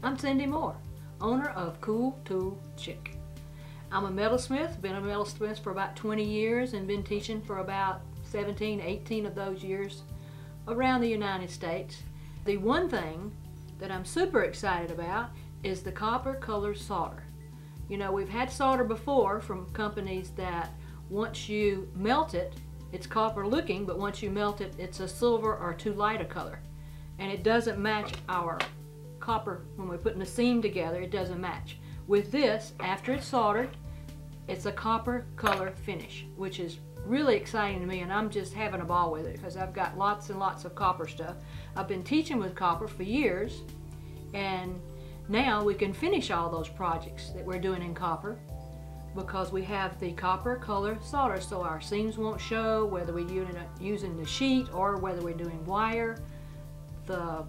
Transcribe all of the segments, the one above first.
I'm Cindy Moore, owner of Cool Tool Chick. I'm a metalsmith, been a metalsmith for about 20 years and been teaching for about 17, 18 of those years around the United States. The one thing that I'm super excited about is the copper color solder. You know, we've had solder before from companies that once you melt it, it's copper looking, but once you melt it, it's a silver or too light a color. And it doesn't match our copper when we're putting the seam together, it doesn't match. With this, after it's soldered, it's a copper color finish, which is really exciting to me, and I'm just having a ball with it because I've got lots and lots of copper stuff. I've been teaching with copper for years, and now we can finish all those projects that we're doing in copper because we have the copper color solder, so our seams won't show whether we're using the sheet or whether we're doing wire. The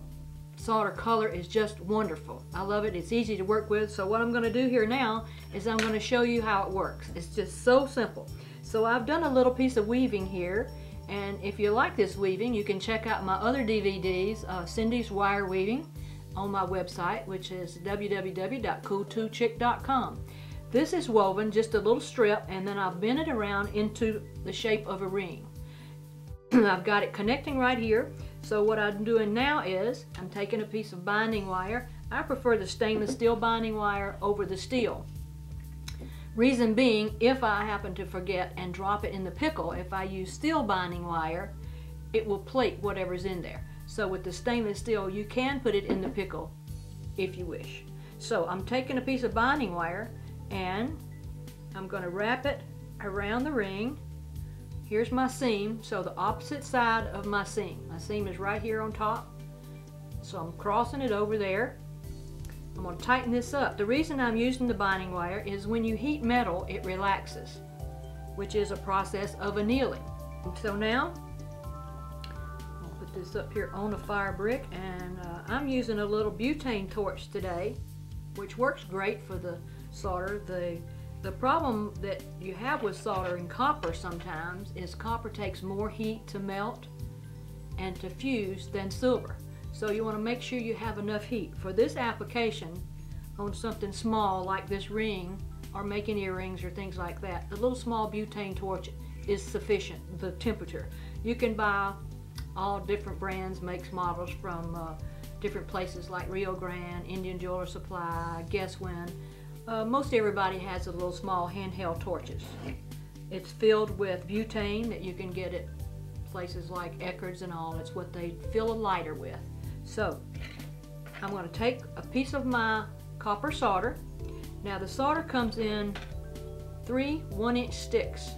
solder color is just wonderful. I love it. It's easy to work with. So what I'm going to do here now is I'm going to show you how it works. It's just so simple. So I've done a little piece of weaving here, and if you like this weaving, you can check out my other DVDs, Cindy's Wire Weaving, on my website, which is www.cooltoolchick.com. This is woven just a little strip, and then I've bent it around into the shape of a ring. I've got it connecting right here. So what I'm doing now is I'm taking a piece of binding wire. I prefer the stainless steel binding wire over the steel. Reason being, if I happen to forget and drop it in the pickle, if I use steel binding wire, it will plate whatever's in there. So with the stainless steel, you can put it in the pickle if you wish. So I'm taking a piece of binding wire and I'm going to wrap it around the ring. Here's my seam, so the opposite side of my seam. My seam is right here on top, so I'm crossing it over there. I'm going to tighten this up. The reason I'm using the binding wire is when you heat metal, it relaxes, which is a process of annealing. So now, I'll put this up here on a fire brick, and I'm using a little butane torch today, which works great for the solder. The problem that you have with soldering copper sometimes is copper takes more heat to melt and to fuse than silver. So you want to make sure you have enough heat. For this application on something small like this ring or making earrings or things like that, a little small butane torch is sufficient, the temperature. You can buy all different brands, makes, models from different places like Rio Grande, Indian Jeweler Supply, Guess When. Most everybody has a little small handheld torches. It's filled with butane that you can get at places like Eckerd's and all. It's what they fill a lighter with. So I'm going to take a piece of my copper solder. Now the solder comes in 3 1-inch sticks.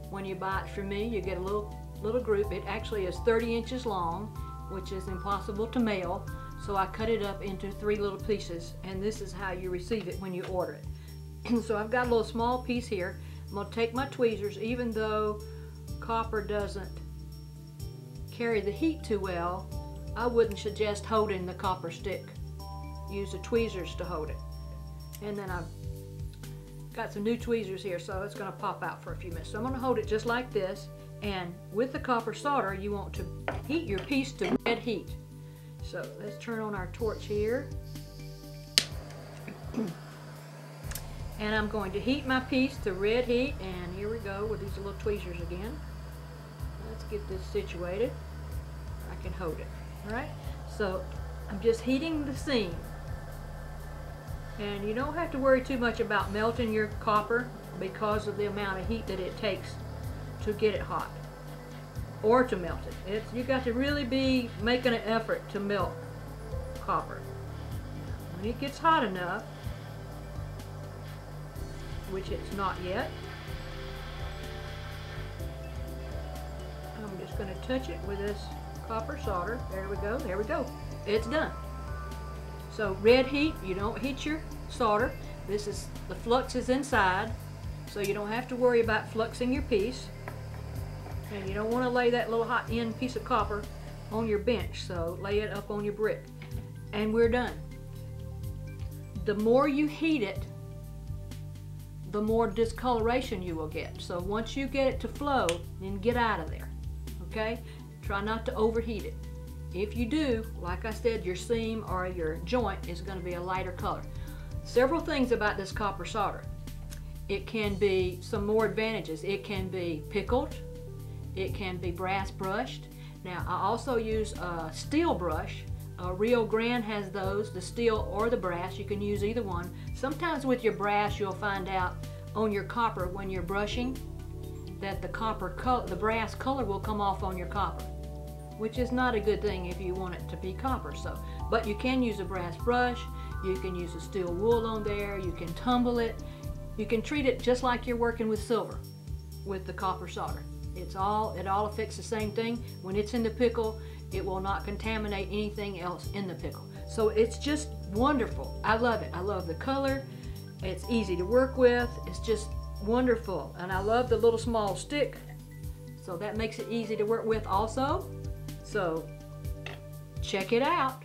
When you buy it from me, you get a little group. It actually is 30 inches long, which is impossible to mail. So I cut it up into 3 little pieces, and this is how you receive it when you order it. So I've got a little small piece here. I'm going to take my tweezers. Even though copper doesn't carry the heat too well, I wouldn't suggest holding the copper stick. Use the tweezers to hold it. And then I've got some new tweezers here, so it's going to pop out for a few minutes. So I'm going to hold it just like this, and with the copper solder, you want to heat your piece to red heat. So let's turn on our torch here. And I'm going to heat my piece to red heat, and here we go with these little tweezers again. Let's get this situated. I can hold it. Alright? So I'm just heating the seam. And you don't have to worry too much about melting your copper because of the amount of heat that it takes to get it hot or to melt it. You got to really be making an effort to melt copper. When it gets hot enough, which it's not yet, I'm just going to touch it with this copper solder. There we go, there we go. It's done. So red heat, you don't heat your solder. This is, the flux is inside, so you don't have to worry about fluxing your piece. And you don't want to lay that little hot end piece of copper on your bench, so lay it up on your brick. And we're done. The more you heat it, the more discoloration you will get. So once you get it to flow, then get out of there. Okay? Try not to overheat it. If you do, like I said, your seam or your joint is going to be a lighter color. Several things about this copper solder. It can be some more advantages. It can be pickled. It can be brass brushed. Now I also use a steel brush. Rio Grande has those, the steel or the brass. You can use either one. Sometimes with your brass you'll find out on your copper when you're brushing that the brass color will come off on your copper, which is not a good thing if you want it to be copper. But you can use a brass brush, you can use a steel wool on there, you can tumble it, you can treat it just like you're working with silver with the copper solder. It all affects the same thing. When it's in the pickle, it will not contaminate anything else in the pickle. So it's just wonderful. I love it. I love the color. It's easy to work with. It's just wonderful. And I love the little small stick. So that makes it easy to work with also. So check it out.